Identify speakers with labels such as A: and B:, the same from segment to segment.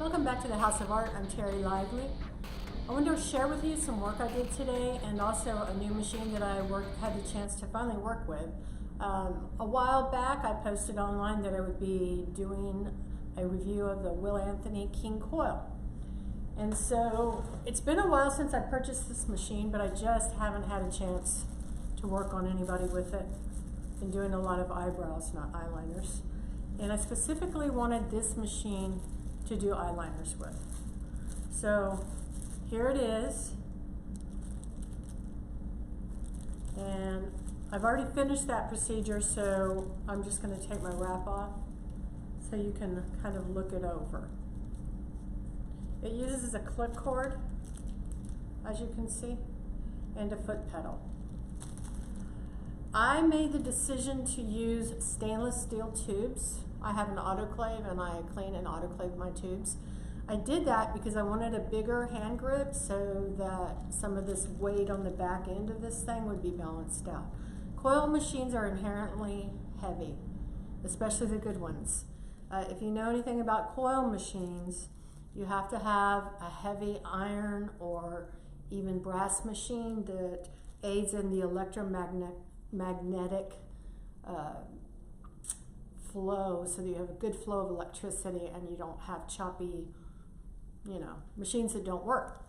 A: Welcome back to the House of Art. I'm Terry Lively. I wanted to share with you some work I did today and also a new machine that I had the chance to finally work with. A while back I posted online that I would be doing a review of the Will Anthony King Coil. And so it's been a while since I purchased this machine, but I just haven't had a chance to work on anybody with it. Been doing a lot of eyebrows, not eyeliners. And I specifically wanted this machine to do eyeliners with. So here it is. And I've already finished that procedure, so I'm just going to take my wrap off so you can kind of look it over. It uses a clip cord, as you can see, and a foot pedal. I made the decision to use stainless steel tubes. I have an autoclave and I clean and autoclave my tubes. I did that because I wanted a bigger hand grip so that some of this weight on the back end of this thing would be balanced out. Coil machines are inherently heavy, especially the good ones. If you know anything about coil machines, you have to have a heavy iron or even brass machine that aids in the electromagnetic flow, so that you have a good flow of electricity and you don't have choppy, machines that don't work.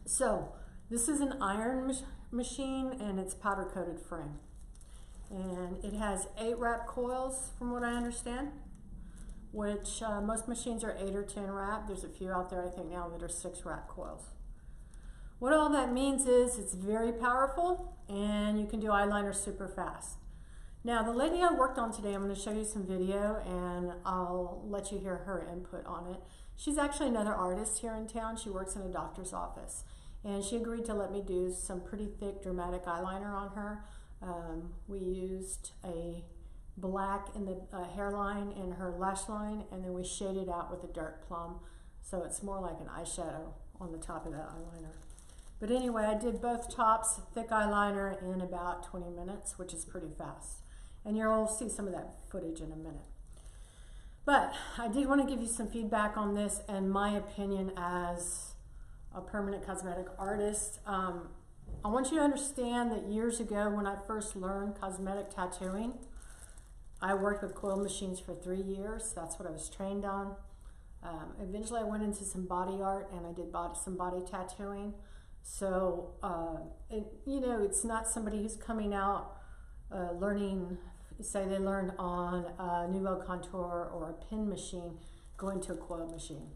A: So this is an iron machine and it's powder coated frame. And it has 8 wrap coils from what I understand, which most machines are 8 or 10 wrap. There's a few out there I think now that are 6 wrap coils. What all that means is it's very powerful and you can do eyeliner super fast. Now the lady I worked on today, I'm going to show you some video and I'll let you hear her input on it. She's actually another artist here in town. She works in a doctor's office and she agreed to let me do some pretty thick dramatic eyeliner on her. We used a black in the hairline and her lash line, and then we shaded out with a dark plum so it's more like an eyeshadow on the top of that eyeliner. But anyway, I did both tops, thick eyeliner, in about 20 minutes, which is pretty fast. And you'll see some of that footage in a minute. But I did want to give you some feedback on this and my opinion as a permanent cosmetic artist. I want you to understand that years ago when I first learned cosmetic tattooing, I worked with coil machines for 3 years. That's what I was trained on. Eventually I went into some body art and I did some body tattooing. So, it's not somebody who's coming out learning, say they learned on a Nouveau Contour or a pin machine, going to a coil machine.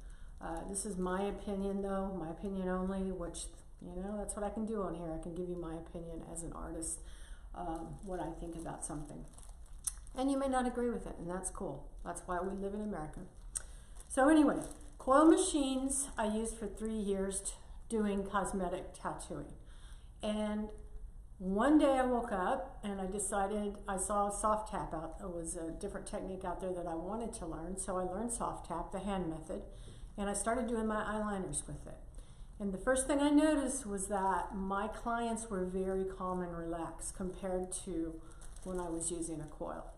A: This is my opinion though, my opinion only, which, that's what I can do on here. I can give you my opinion as an artist, what I think about something. And you may not agree with it, and that's cool. That's why we live in America. So anyway, coil machines I used for 3 years doing cosmetic tattooing. And one day I woke up and I decided, I saw soft tap out. It was a different technique out there that I wanted to learn. So I learned soft tap, the hand method, and I started doing my eyeliners with it. And the first thing I noticed was that my clients were very calm and relaxed compared to when I was using a coil.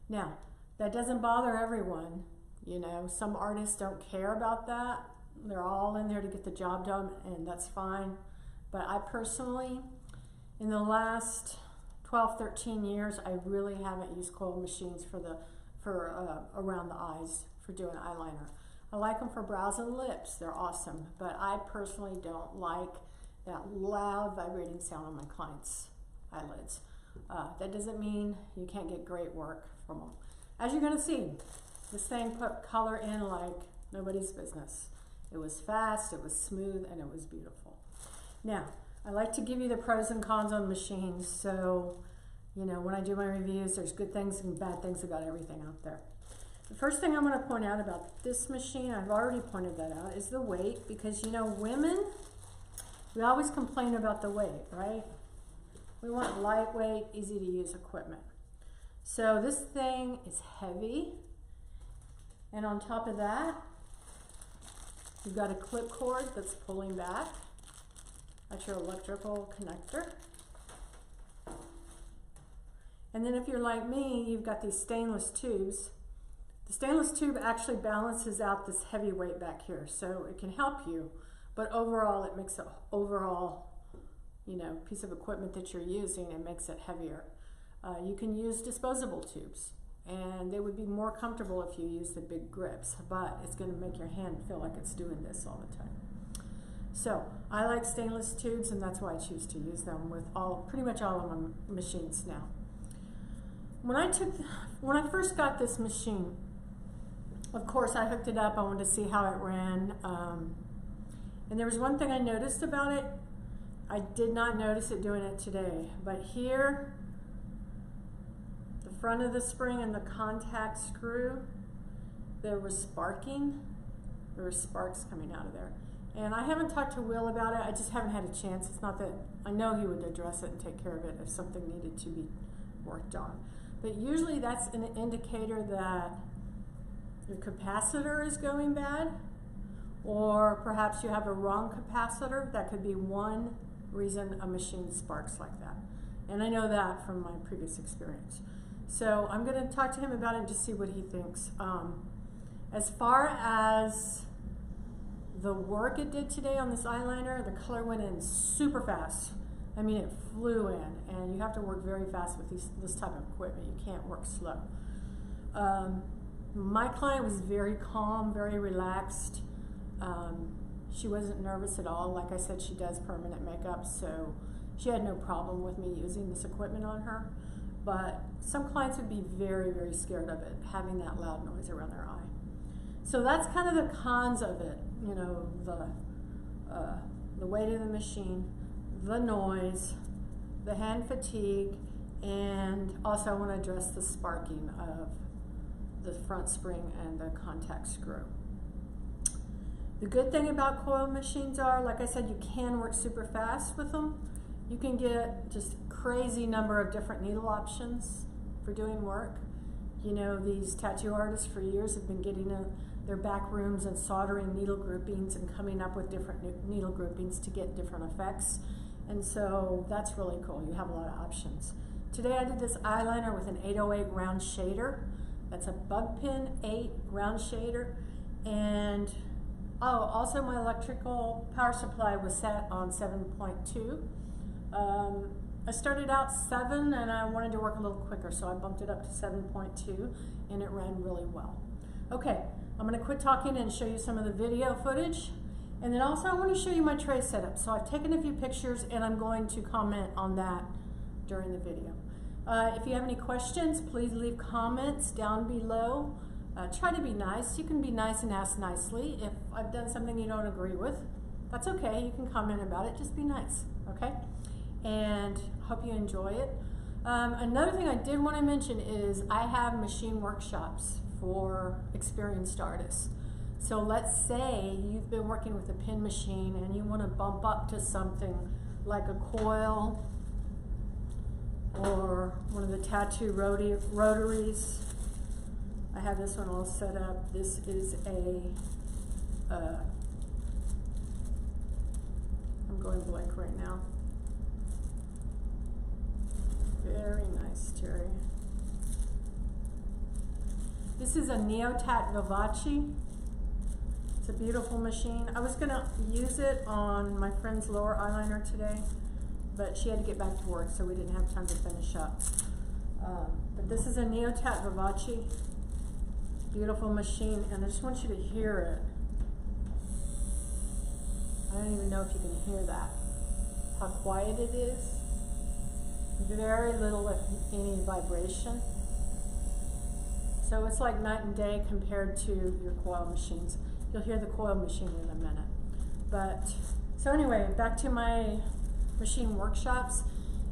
A: Now, that doesn't bother everyone. Some artists don't care about that. They're all in there to get the job done, and that's fine. But I personally, in the last 12, 13 years, I really haven't used coil machines for around the eyes for doing eyeliner. I like them for brows and lips. They're awesome. But I personally don't like that loud vibrating sound on my clients' eyelids. That doesn't mean you can't get great work from them. As you're going to see, this thing put color in like nobody's business. It was fast, it was smooth, and it was beautiful. Now, I like to give you the pros and cons on machines, so when I do my reviews, there's good things and bad things about everything out there. The first thing I'm going to point out about this machine, I've already pointed that out, is the weight, because women, we always complain about the weight, right? We want lightweight, easy to use equipment. So this thing is heavy, and on top of that, you've got a clip cord that's pulling back. That's your electrical connector. And then if you're like me, you've got these stainless tubes. The stainless tube actually balances out this heavy weight back here, so it can help you, but overall it makes an overall, you know, piece of equipment that you're using, it makes it heavier. You can use disposable tubes, and they would be more comfortable if you use the big grips, but it's going to make your hand feel like it's doing this all the time. So I like stainless tubes, and that's why I choose to use them with pretty much all of my machines now. When I first got this machine, of course I hooked it up. I wanted to see how it ran, and there was one thing I noticed about it. I did not notice it doing it today, but here, the front of the spring and the contact screw, there was sparking. There were sparks coming out of there. And I haven't talked to Will about it. I just haven't had a chance. It's not that I know he would address it and take care of it if something needed to be worked on. But usually that's an indicator that your capacitor is going bad, or perhaps you have a wrong capacitor. That could be one reason a machine sparks like that. And I know that from my previous experience. So I'm going to talk to him about it and just see what he thinks. As far as the work it did today on this eyeliner, the color went in super fast. I mean, it flew in, and you have to work very fast with this type of equipment. You can't work slow. My client was very calm, very relaxed. She wasn't nervous at all. Like I said, she does permanent makeup, so she had no problem with me using this equipment on her. But some clients would be very, very scared of it, having that loud noise around their eye. So that's kind of the cons of it, you know, the weight of the machine, the noise, the hand fatigue, and also I want to address the sparking of the front spring and the contact screw. The good thing about coil machines are, like I said, you can work super fast with them. You can get just crazy number of different needle options for doing work. You know, these tattoo artists for years have been getting their back rooms and soldering needle groupings and coming up with different needle groupings to get different effects. And so that's really cool. You have a lot of options. Today I did this eyeliner with an 808 round shader. That's a bug pin 8 round shader. And also my electrical power supply was set on 7.2. I started out 7 and I wanted to work a little quicker, so I bumped it up to 7.2 and it ran really well. Okay, I'm going to quit talking and show you some of the video footage. And then also I want to show you my tray setup. So I've taken a few pictures and I'm going to comment on that during the video. If you have any questions, please leave comments down below. Try to be nice. You can be nice and ask nicely. If I've done something you don't agree with, that's okay. You can comment about it. Just be nice, okay? And hope you enjoy it. Another thing I did want to mention is I have machine workshops for experienced artists. So let's say you've been working with a pin machine and you want to bump up to something like a coil or one of the tattoo rotaries. I have this one all set up. This is I'm going blank right now. Very nice, Terry. This is a EOTech Vivace. It's a beautiful machine. I was gonna use it on my friend's lower eyeliner today, but she had to get back to work, so we didn't have time to finish up. But this is a EOTech Vivace. Beautiful machine, and I just want you to hear it. I don't even know if you can hear that. How quiet it is. Very little, if any, vibration. So it's like night and day compared to your coil machines. You'll hear the coil machine in a minute. But, so anyway, back to my machine workshops.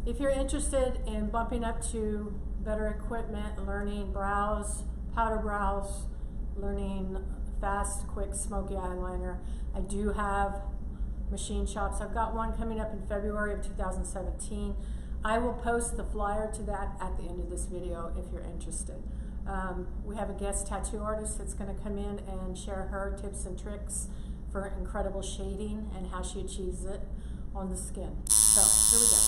A: If you're interested in bumping up to better equipment, learning brows, powder brows, learning fast, quick, smoky eyeliner, I do have machine shops. I've got one coming up in February of 2017. I will post the flyer to that at the end of this video if you're interested. We have a guest tattoo artist that's going to come in and share her tips and tricks for incredible shading and how she achieves it on the skin. So here we go.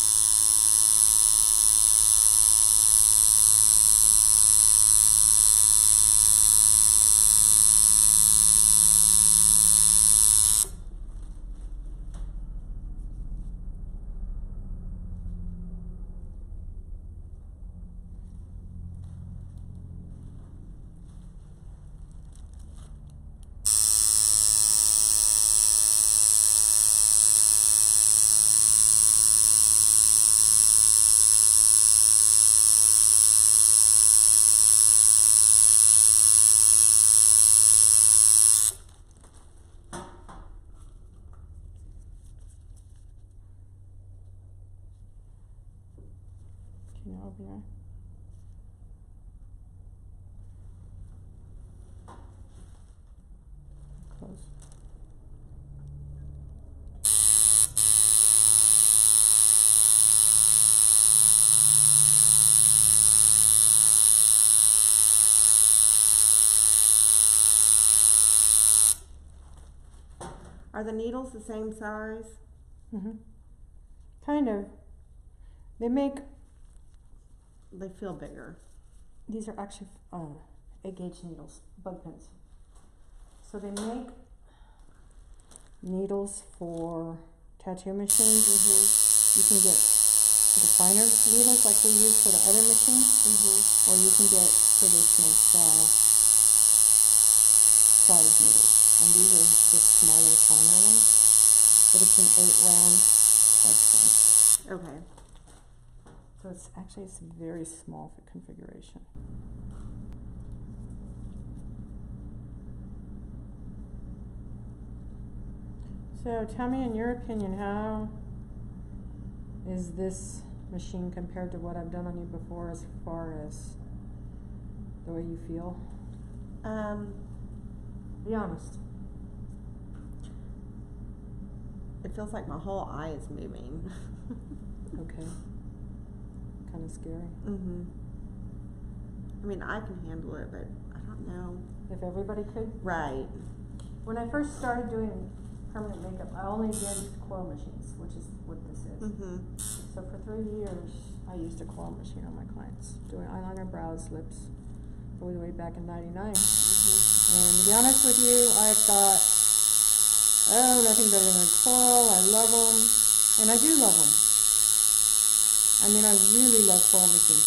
B: open your eye. Close.
C: Are the needles the same size?
B: Mm-hmm. Kind of. They
C: feel bigger.
B: these are actually 8-gauge needles, bug pins. So they make needles for tattoo machines. You can get the finer needles like we use for the other machines, or you can get traditional style size needles. And these are the smaller, finer ones. But it's an 8-round bug pin.
C: Okay.
B: So it's very small for configuration. So tell me, in your opinion, how is this machine compared to what I've done on you before as far as the way you feel? Be honest.
C: It feels like my whole eye is moving.
B: Okay. Kind of scary.
C: I mean, I can handle it, but I don't know.
B: If everybody could?
C: Right.
B: When I first started doing permanent makeup, I only did coil machines, which is what this is. So for 3 years, I used a coil machine on my clients, doing eyeliner, brows, lips, all the way back in '99. And to be honest with you, I thought, oh, nothing better than a coil. I love them, and I do love them. I mean, I really love coil machines.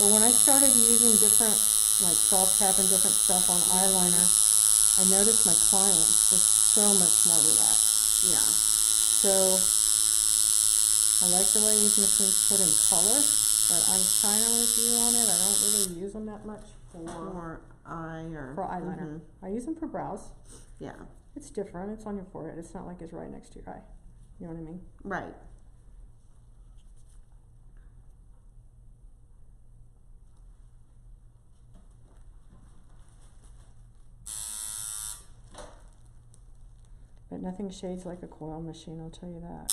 B: But when I started using different, like soft tap and different stuff on eyeliner, I noticed my clients were so much more relaxed.
C: Yeah.
B: So I like the way these machines put in color, but I'm kind of with you on it. I don't really use them that much for eyeliner. I use them for brows.
C: Yeah.
B: It's different. It's on your forehead. It's not like it's right next to your eye. You know what I mean?
C: Right.
B: But nothing shades like a coil machine, I'll tell you that.